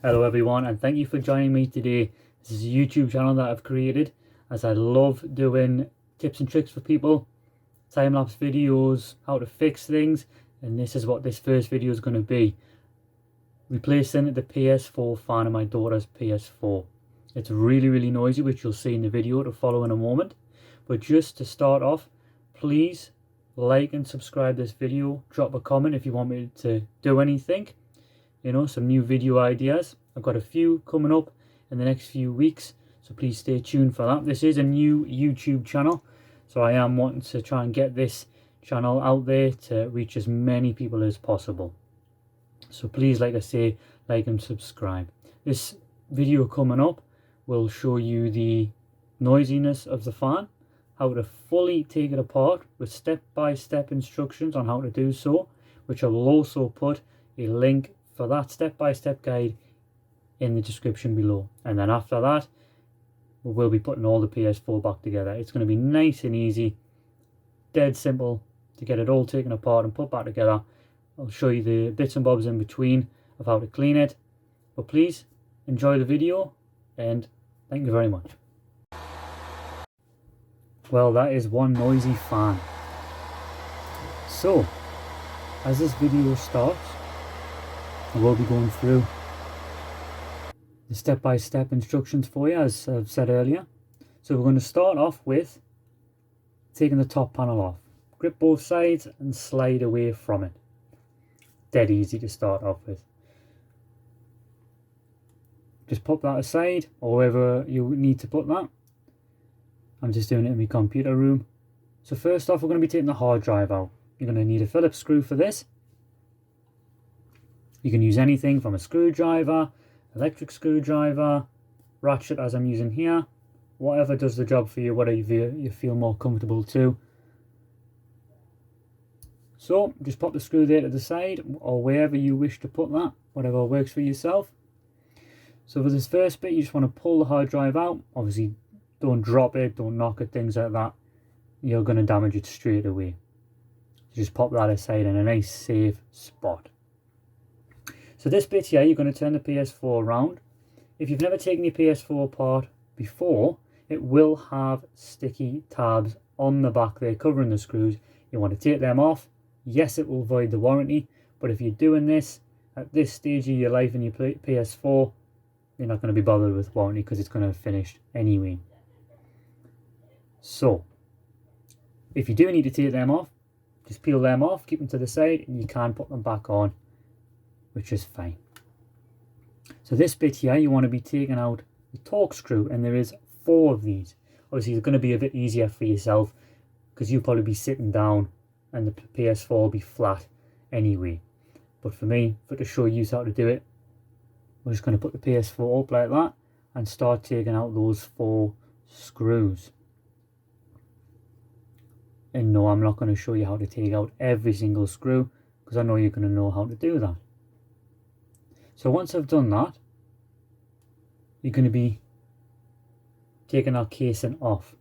Hello everyone, and thank you for joining me today. This is a YouTube channel that I've created as I love doing tips and tricks for people, time-lapse videos, how to fix things, and this is what this first video is going to be. Replacing the PS4 fan of my daughter's PS4. It's really noisy, which you'll see in the video to follow in a moment. But just to start off, please like and subscribe this video, drop a comment if you want me to do anything. You know, some new video ideas. I've got a few coming up in the next few weeks, so please stay tuned for that. This is a new YouTube channel, so I am wanting to try and get this channel out there to reach as many people as possible. So please, like I say, like and subscribe. This video coming up will show you the noisiness of the fan, how to fully take it apart with step-by-step instructions on how to do so, which I will also put a link for that step-by-step guide in the description below. And then after that, we will be putting all the PS4 back together. It's going to be nice and easy, dead simple to get it all taken apart and put back together. I'll show you the bits and bobs in between of how to clean it. But please enjoy the video and thank you very much. Well, that is one noisy fan. So, as this video starts, I will be going through the step-by-step instructions for you, as I've said earlier. So we're going to start off with taking the top panel off. Grip both sides and slide away from it. Dead easy to start off with. Just pop that aside, or wherever you need to put that. I'm just doing it in my computer room. So first off, we're going to be taking the hard drive out. You're going to need a Phillips screw for this. You can use anything from a screwdriver, electric screwdriver, ratchet as I'm using here, whatever does the job for you, whatever you feel more comfortable to. So just pop the screw there to the side, or wherever you wish to put that, whatever works for yourself. So for this first bit, you just want to pull the hard drive out. Obviously don't drop it, don't knock it, things like that. You're going to damage it straight away. So just pop that aside in a nice safe spot. So this bit here, you're going to turn the PS4 around. If you've never taken your PS4 apart before, it will have sticky tabs on the back there covering the screws. You want to take them off. Yes, it will void the warranty, but if you're doing this at this stage of your life in your PS4, you're not going to be bothered with warranty because it's going to have finished anyway. So, if you do need to take them off, just peel them off, keep them to the side, and you can put them back on, which is fine. So this bit here, you want to be taking out the torque screw, and there is 4 of these. Obviously it's going to be a bit easier for yourself because you'll probably be sitting down and the PS4 will be flat anyway. But for me, to show you how to do it, we're just going to put the PS4 up like that and start taking out those 4 screws. And no, I'm not going to show you how to take out every single screw because I know you're going to know how to do that. So once I've done that, you're going to be taking our casing off.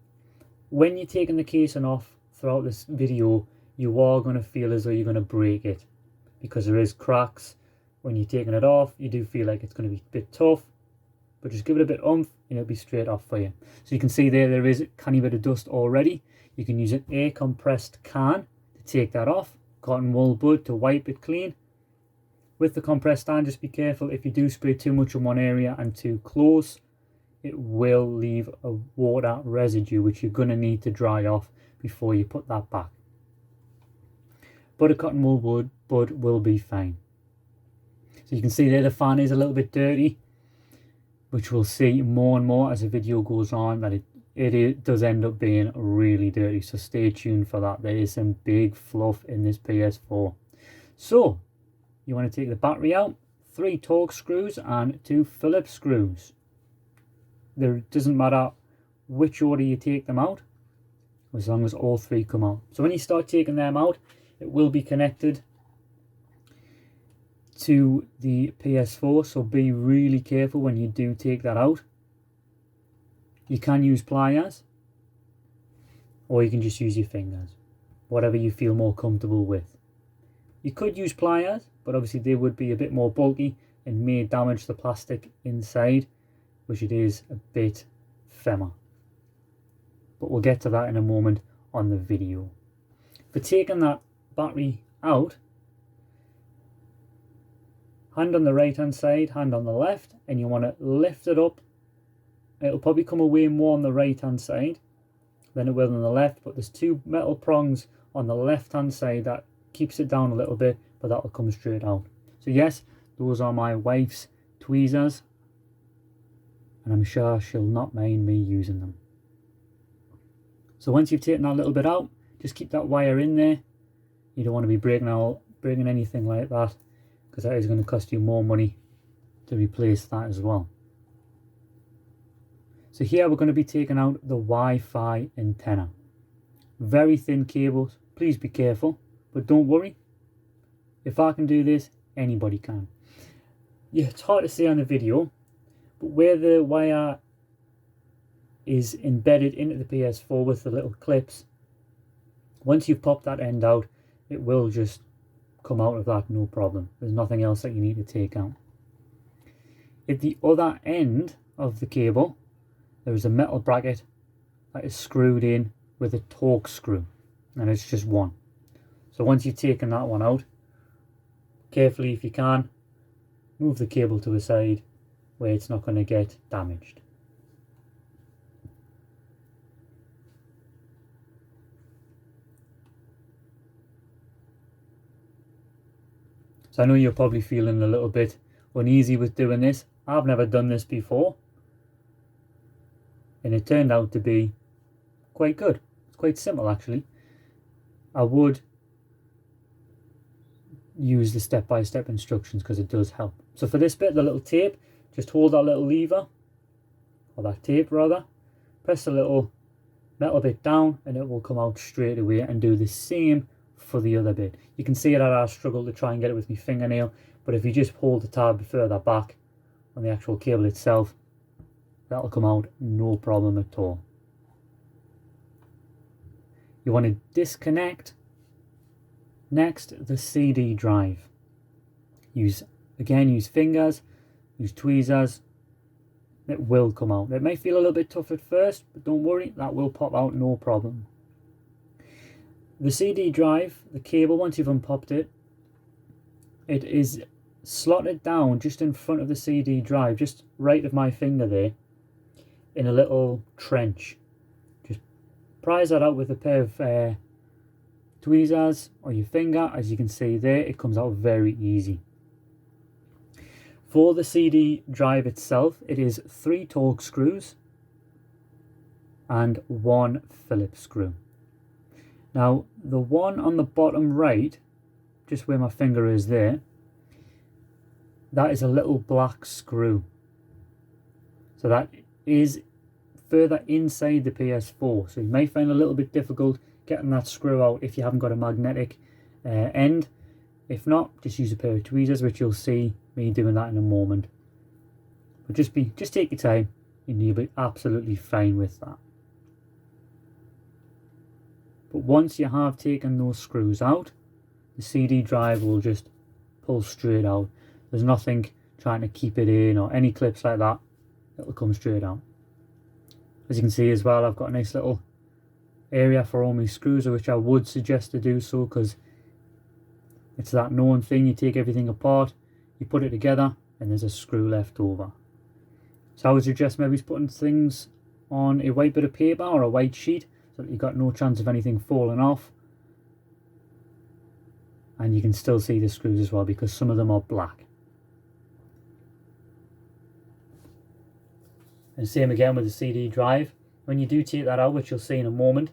When you're taking the casing off throughout this video, you are going to feel as though you're going to break it because there is cracks. When you're taking it off, you do feel like it's going to be a bit tough, but just give it a bit oomph and it'll be straight off for you. So you can see there is a tiny bit of dust already. You can use an air compressed can to take that off, cotton wool bud to wipe it clean. With the compressed stand, just be careful if you do spray too much in one area and too close, it will leave a water residue which you're going to need to dry off before you put that back. But a cotton wool bud will be fine. So you can see there the fan is a little bit dirty, which we'll see more and more as the video goes on that it does end up being really dirty. So stay tuned for that. There is some big fluff in this PS4. So you want to take the battery out, 3 torque screws and 2 Phillips screws. It doesn't matter which order you take them out, as long as all 3 come out. So when you start taking them out, it will be connected to the PS4, so be really careful when you do take that out. You can use pliers, or you can just use your fingers, whatever you feel more comfortable with. You could use pliers, but obviously they would be a bit more bulky and may damage the plastic inside, which it is a bit firmer. But we'll get to that in a moment on the video. For taking that battery out, hand on the right hand side, hand on the left, and you want to lift it up. It'll probably come away more on the right hand side than it will on the left, but there's two metal prongs on the left hand side that keeps it down a little bit, but that'll come straight out. So yes, those are my wife's tweezers, and I'm sure she'll not mind me using them. So once you've taken that little bit out, just keep that wire in there. You don't want to be breaking anything like that, because that is going to cost you more money to replace that as well. So here we're going to be taking out the Wi-Fi antenna. Very thin cables, please be careful, but don't worry. If I can do this, anybody can. Yeah, it's hard to see on the video, but where the wire is embedded into the PS4 with the little clips, once you've popped that end out, it will just come out of that, no problem. There's nothing else that you need to take out. At the other end of the cable, there is a metal bracket that is screwed in with a torque screw, and it's just one. So once you've taken that one out, carefully, if you can, move the cable to a side where it's not going to get damaged. So I know you're probably feeling a little bit uneasy with doing this. I've never done this before, and it turned out to be quite good. It's quite simple actually. I would use the step-by-step instructions because it does help. So for this bit, the little tape, just hold that little lever, or that tape rather, press the little metal bit down and it will come out straight away, and do the same for the other bit. You can see that I struggle to try and get it with my fingernail, but if you just hold the tab further back on the actual cable itself, that'll come out no problem at all. You want to disconnect next the CD drive. Use fingers, use tweezers. It will come out. It may feel a little bit tough at first, but don't worry, that will pop out no problem. The CD drive, the cable, once you've unpopped it, it is slotted down just in front of the CD drive, just right of my finger there, in a little trench. Just prise that out with a pair of tweezers or your finger. As you can see there, it comes out very easy. For the CD drive itself, it is 3 torque screws and 1 Phillips screw. Now, the one on the bottom right, just where my finger is there, that is a little black screw. So that is further inside the PS4. So you may find it a little bit difficult getting that screw out if you haven't got a magnetic end. If not, just use a pair of tweezers, which you'll see me doing that in a moment. But just take your time and you'll be absolutely fine with that. But once you have taken those screws out, the CD drive will just pull straight out. There's nothing trying to keep it in or any clips like that. It'll come straight out. As you can see as well, I've got a nice little area for all my screws, which I would suggest to do so, because it's that known thing. You take everything apart, you put it together, and there's a screw left over. So I would suggest maybe putting things on a white bit of paper or a white sheet, so that you've got no chance of anything falling off. And you can still see the screws as well, because some of them are black. And same again with the CD drive. When you do take that out, which you'll see in a moment,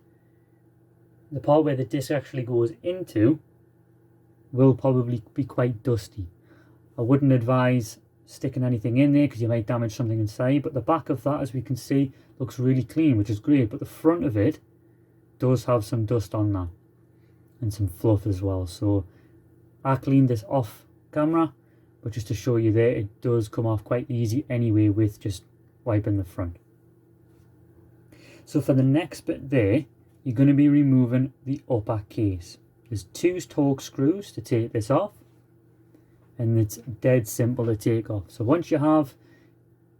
the part where the disc actually goes into will probably be quite dusty. I wouldn't advise sticking anything in there because you might damage something inside, but the back of that, as we can see, looks really clean, which is great, but the front of it does have some dust on that and some fluff as well. So I cleaned this off camera, but just to show you there, it does come off quite easy anyway with just wiping the front. So for the next bit there, you're going to be removing the upper case. There's 2 torque screws to take this off, and it's dead simple to take off. So once you have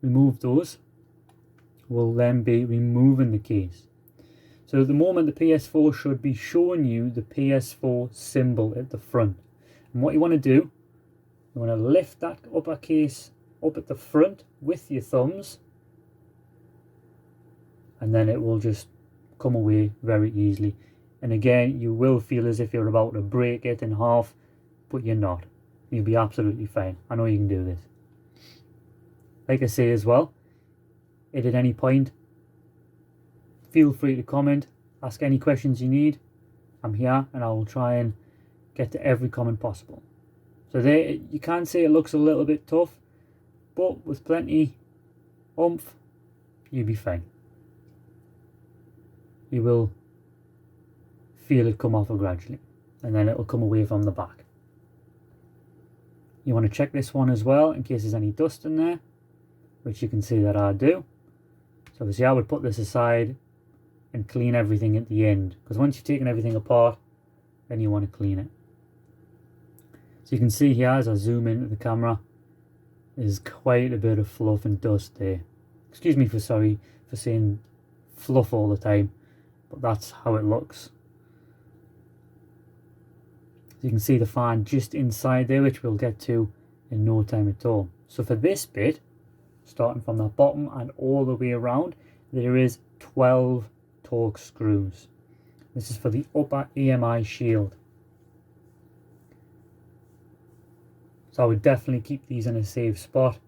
removed those, we'll then be removing the case. So at the moment, the PS4 should be showing you the PS4 symbol at the front. And what you want to do, you want to lift that upper case up at the front with your thumbs, and then it will just come away very easily. And again, you will feel as if you're about to break it in half, but you're not. You'll be absolutely fine. I know you can do this. Like I say as well, if at any point, feel free to comment, ask any questions you need. I'm here and I will try and get to every comment possible. So there, you can say it looks a little bit tough, but with plenty oomph, you'll be fine. You will feel it come off gradually, and then it will come away from the back. You want to check this one as well in case there's any dust in there, which you can see that I do. So obviously I would put this aside and clean everything at the end, because once you've taken everything apart, then you want to clean it. So you can see here as I zoom into the camera, there's quite a bit of fluff and dust there. Excuse me for saying fluff all the time, but that's how it looks. So you can see the fan just inside there, which we'll get to in no time at all. So for this bit, starting from the bottom and all the way around, there is 12 Torx screws. This is for the upper EMI shield. So I would definitely keep these in a safe spot,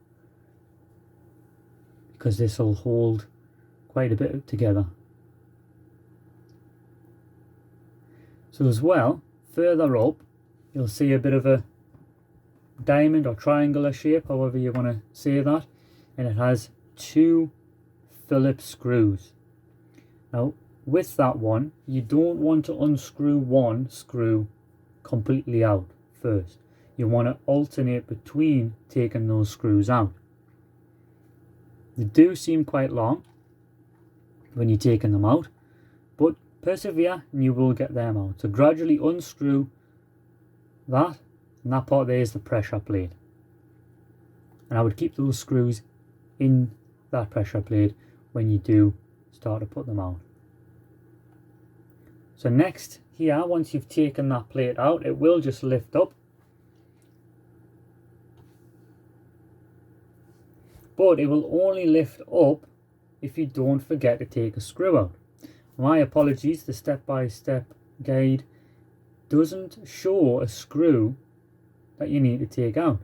because this will hold quite a bit together. So as well, further up, you'll see a bit of a diamond or triangular shape, however you want to say that, and it has 2 Phillips screws. Now with that one, you don't want to unscrew one screw completely out first. You want to alternate between taking those screws out. They do seem quite long when you're taking them out, but persevere and you will get them out. So gradually unscrew that, and that part there is the pressure plate. And I would keep those screws in that pressure plate when you do start to put them out. So next here, once you've taken that plate out, it will just lift up. But it will only lift up if you don't forget to take a screw out. My apologies, the step-by-step guide doesn't show a screw that you need to take out.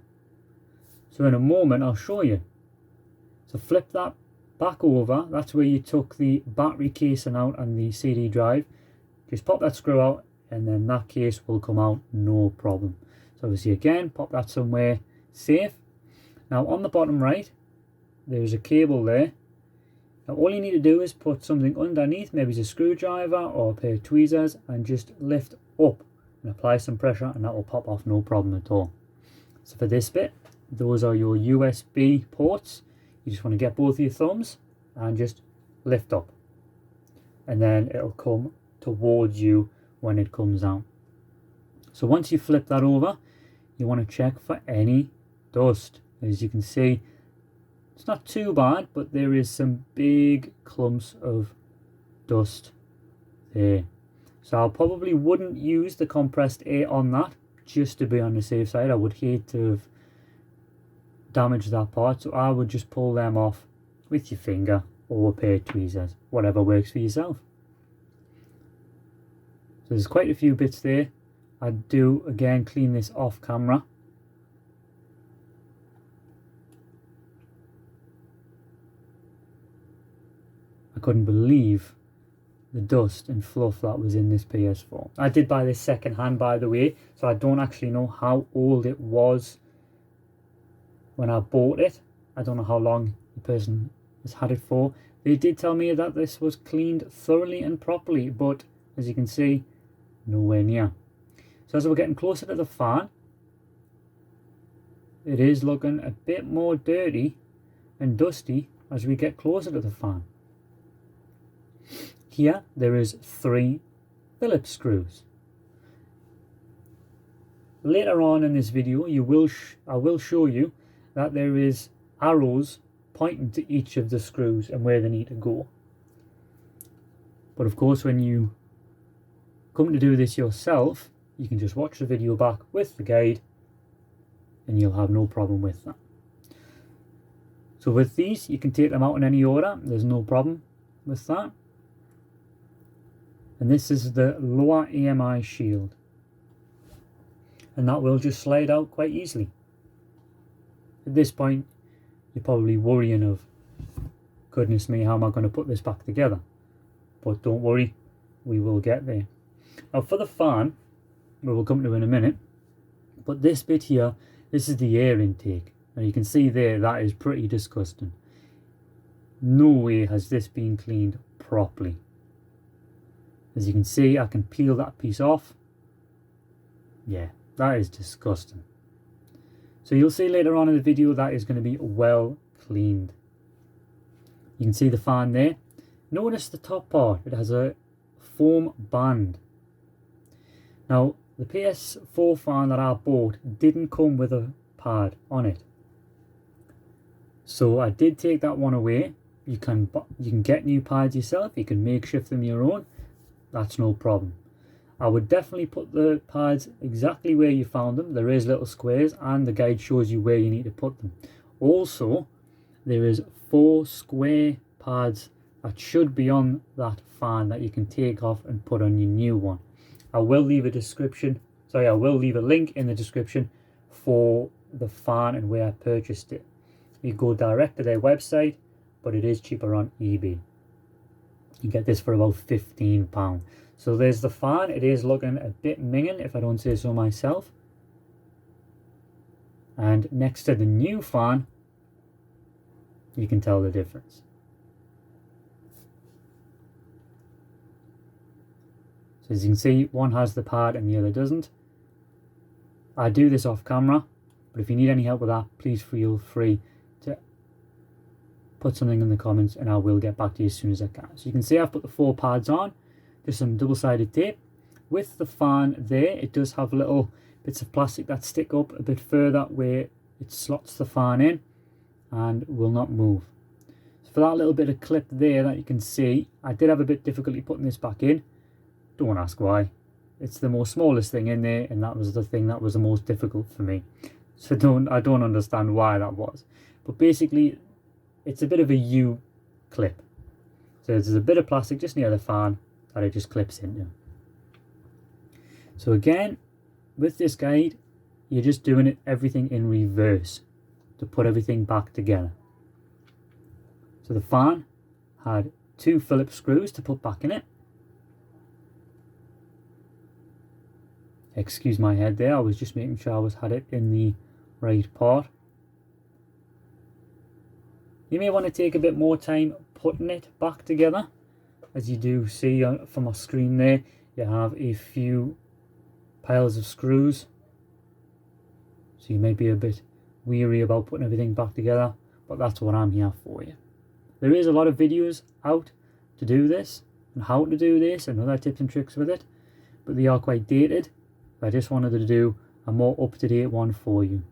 So in a moment I'll show you. So flip that back over, that's where you took the battery casing out and the CD drive. Just pop that screw out and then that case will come out no problem. So obviously again, pop that somewhere safe. Now on the bottom right, there's a cable there. Now all you need to do is put something underneath, maybe it's a screwdriver or a pair of tweezers, and just lift up and apply some pressure and that will pop off no problem at all. So for this bit, those are your USB ports. You just want to get both of your thumbs and just lift up, and then it'll come towards you when it comes out. So once you flip that over, you want to check for any dust. As you can see, it's not too bad, but there is some big clumps of dust there. So I probably wouldn't use the compressed air on that, just to be on the safe side. I would hate to have damaged that part, so I would just pull them off with your finger or a pair of tweezers, whatever works for yourself. So there's quite a few bits there. I do again clean this off camera. I couldn't believe the dust and fluff that was in this PS4. I did buy this second hand, by the way, so I don't actually know how old it was when I bought it. I don't know how long the person has had it for. They did tell me that this was cleaned thoroughly and properly, but as you can see, nowhere near. So as we're getting closer to the fan, it is looking a bit more dirty and dusty as we get closer to the fan. Here there is 3 Phillips screws. later on in this video I will show you that there is arrows pointing to each of the screws and where they need to go. But of course, when you come to do this yourself, you can just watch the video back with the guide and you'll have no problem with that. So with these, you can take them out in any order. There's no problem with that. And this is the lower AMI shield. And that will just slide out quite easily. At this point, you're probably worrying of, goodness me, how am I going to put this back together? But don't worry, we will get there. Now for the fan, we will come to in a minute, but this bit here, this is the air intake. Now you can see there, that is pretty disgusting. No way has this been cleaned properly. As you can see, I can peel that piece off. Yeah, that is disgusting. So you'll see later on in the video that is going to be well cleaned. You can see the fan there. Notice the top part, it has a foam band. Now the PS4 fan that I bought didn't come with a pad on it. So I did take that one away. You can get new pads yourself, you can makeshift them your own. That's no problem. I would definitely put the pads exactly where you found them. There is little squares and the guide shows you where you need to put them. Also, there is 4 square pads that should be on that fan that you can take off and put on your new one. I will leave a link in the description for the fan and where I purchased it. You go direct to their website, but it is cheaper on eBay. You get this for about £15. So there's the fan. It is looking a bit minging, if I don't say so myself. And next to the new fan, you can tell the difference. So as you can see, one has the pad and the other doesn't. I do this off camera, but if you need any help with that, please feel free to put something in the comments and I will get back to you as soon as I can. So you can see I've put the 4 pads on, just some double-sided tape. With the fan there, it does have little bits of plastic that stick up a bit further where it slots the fan in and will not move. So for that little bit of clip there that you can see, I did have a bit difficulty putting this back in. Don't ask why. It's the most smallest thing in there and that was the thing that was the most difficult for me. So I don't understand why that was. But basically, it's a bit of a U clip. So there's a bit of plastic just near the fan that it just clips into. So again, with this guide, you're just doing everything in reverse to put everything back together. So the fan had 2 Phillips screws to put back in it. Excuse my head there, I was just making sure I had it in the right part. You may want to take a bit more time putting it back together. As you do see from my screen there, you have a few piles of screws. So you may be a bit weary about putting everything back together, but that's what I'm here for you. There is a lot of videos out to do this and how to do this and other tips and tricks with it, but they are quite dated. I just wanted to do a more up-to-date one for you.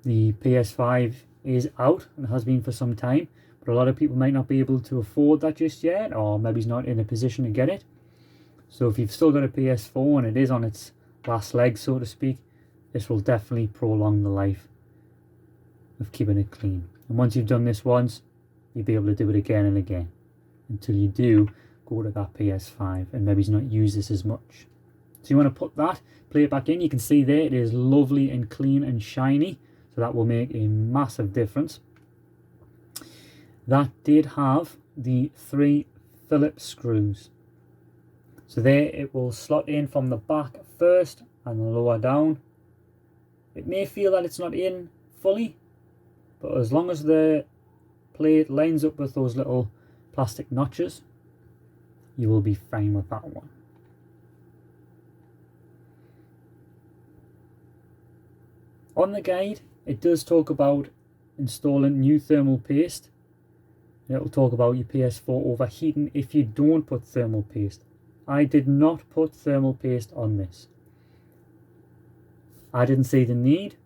The PS5 is out and has been for some time, but a lot of people might not be able to afford that just yet, or maybe he's not in a position to get it. So if you've still got a PS4 and it is on its last leg, so to speak, this will definitely prolong the life of keeping it clean. And once you've done this once, you'll be able to do it again and again until you do go to that PS5 and maybe not use this as much. So you want to put that, play it back in. You can see there it is lovely and clean and shiny. So that will make a massive difference. That did have the 3 Phillips screws. So there it will slot in from the back first and lower down. It may feel that it's not in fully, but as long as the plate lines up with those little plastic notches, you will be fine with that one. On the guide, it does talk about installing new thermal paste. It will talk about your PS4 overheating if you don't put thermal paste. I did not put thermal paste on this. I didn't see the need.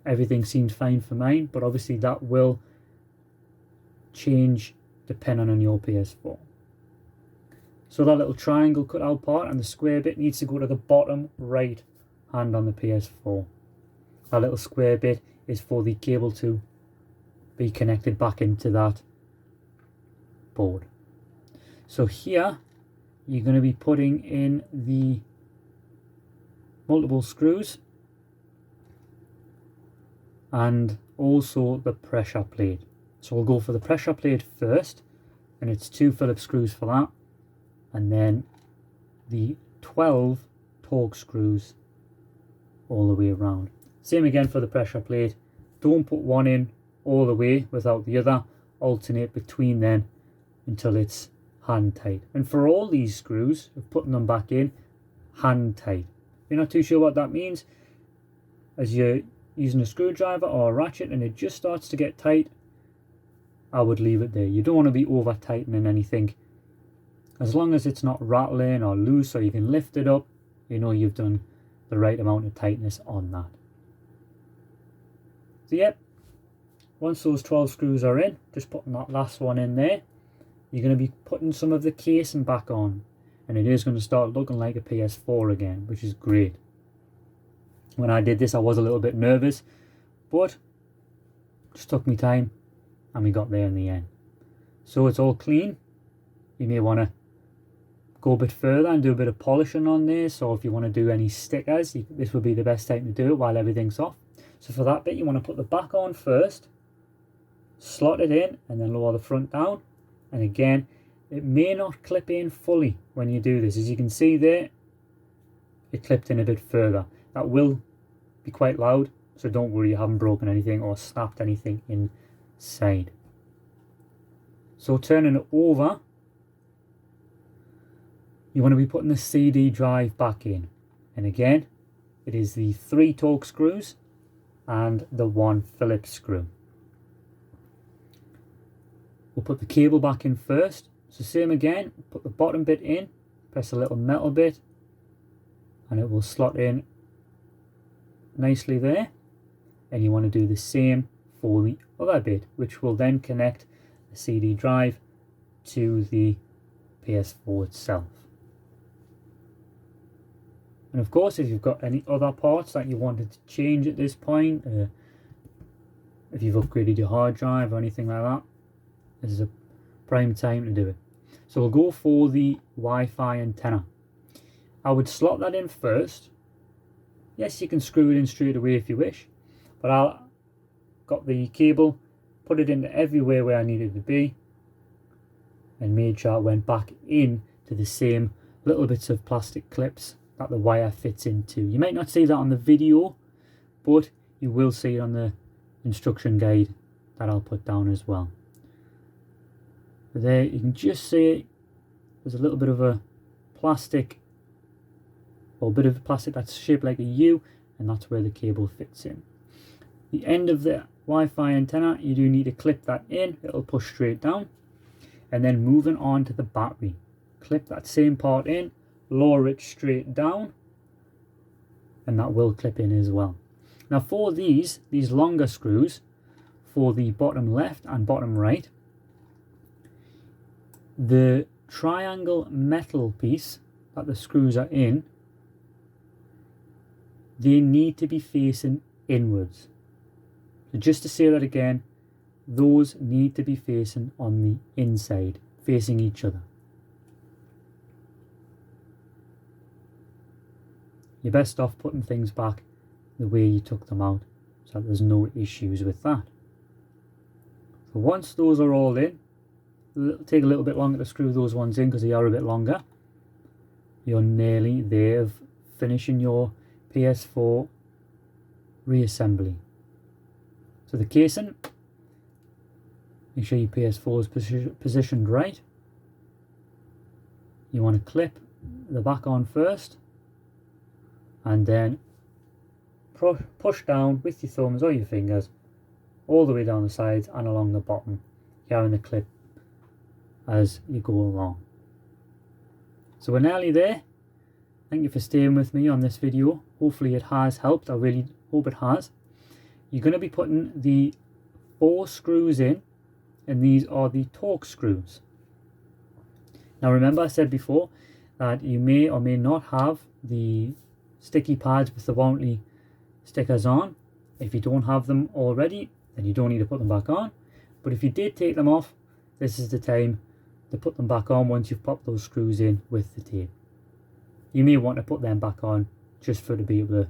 Everything seemed fine for mine, but obviously that will change depending on your PS4. So that little triangle cut out part and the square bit needs to go to the bottom right hand on the PS4. That little square bit is for the cable to be connected back into that board. So here you're going to be putting in the multiple screws and also the pressure plate. So we'll go for the pressure plate first, and it's 2 Phillips screws for that, and then the 12 Torx screws all the way around. Same again for the pressure plate. Don't put one in all the way without the other. Alternate between them until it's hand tight. And for all these screws, of putting them back in, hand tight. If you're not too sure what that means, as you're using a screwdriver or a ratchet and it just starts to get tight, I would leave it there. You don't want to be over tightening anything. As long as it's not rattling or loose, or you can lift it up, you know you've done the right amount of tightness on that. So yep, once those 12 screws are in, just putting that last one in there, you're going to be putting some of the casing back on, and it is going to start looking like a PS4 again, which is great. When I did this, I was a little bit nervous, but just took me time and we got there in the end. So it's all clean. You may want to go a bit further and do a bit of polishing on there. So if you want to do any stickers, this would be the best time to do it while everything's off. So for that bit, you want to put the back on first, slot it in, and then lower the front down. And again, it may not clip in fully when you do this. As you can see there, it clipped in a bit further. That will be quite loud, so don't worry you haven't broken anything or snapped anything inside. So turning it over, you want to be putting the CD drive back in. And again, it is the 3 Torx screws and the 1 Phillips screw. We'll put the cable back in first. So same again, put the bottom bit in, press a little metal bit, and it will slot in nicely there. And you want to do the same for the other bit, which will then connect the CD drive to the PS4 itself. And of course, if you've got any other parts that you wanted to change at this point, if you've upgraded your hard drive or anything like that, this is a prime time to do it. So we'll go for the Wi-Fi antenna. I would slot that in first. Yes, you can screw it in straight away if you wish, but I got the cable, put it into everywhere where I needed to be, and made sure it went back in to the same little bits of plastic clips that the wire fits into. You might not see that on the video, but you will see it on the instruction guide that I'll put down as well. But there you can just see there's a little bit of a plastic, or a bit of plastic that's shaped like a U, and that's where the cable fits in. The end of the Wi-Fi antenna, you do need to clip that in, it'll push straight down. And then moving on to the battery, clip that same part in, lower it straight down, and that will clip in as well. Now for these longer screws, for the bottom left and bottom right, the triangle metal piece that the screws are in, they need to be facing inwards. So just to say that again, those need to be facing on the inside, facing each other. You're best off putting things back the way you took them out, so that there's no issues with that. So once those are all in, it'll take a little bit longer to screw those ones in because they are a bit longer. You're nearly there of finishing your PS4 reassembly. So the casing, make sure your PS4 is positioned right. You want to clip the back on first, and then push down with your thumbs or your fingers all the way down the sides and along the bottom, carrying the clip as you go along. So we're nearly there. Thank you for staying with me on this video. Hopefully it has helped. I really hope it has. You're going to be putting the 4 screws in, and these are the torque screws. Now remember, I said before that you may or may not have the sticky pads with the warranty stickers on. If you don't have them already, then you don't need to put them back on. But if you did take them off, this is the time to put them back on once you've popped those screws in with the tape. You may want to put them back on just for to be able to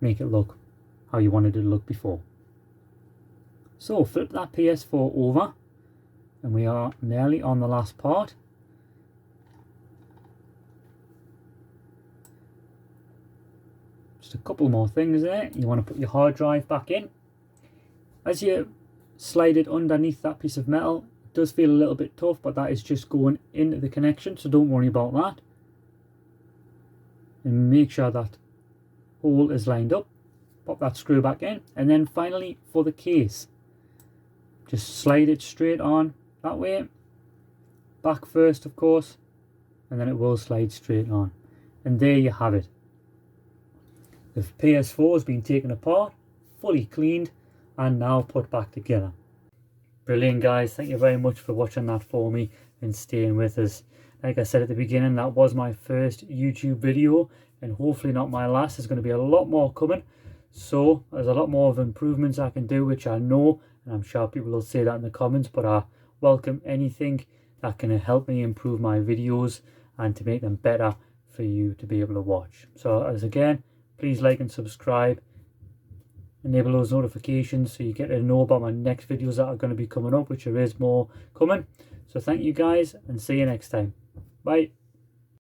make it look how you wanted it to look before. So flip that PS4 over, and we are nearly on the last part. Just a couple more things there. You want to put your hard drive back in. As you slide it underneath that piece of metal, it does feel a little bit tough, but that is just going into the connection, so don't worry about that. And make sure that hole is lined up. Pop that screw back in, and then finally for the case, just slide it straight on that way, back first of course, and then it will slide straight on. And there you have it. The PS4 has been taken apart, fully cleaned, and now put back together. Brilliant guys, thank you very much for watching that for me and staying with us. Like I said at the beginning, that was my first YouTube video, and hopefully not my last. There's going to be a lot more coming, so there's a lot more of improvements I can do, which I know, and I'm sure people will say that in the comments, but I welcome anything that can help me improve my videos and to make them better for you to be able to watch. So as again, please like and subscribe, enable those notifications so you get to know about my next videos that are going to be coming up, which there is more coming. So thank you guys, and see you next time. Bye.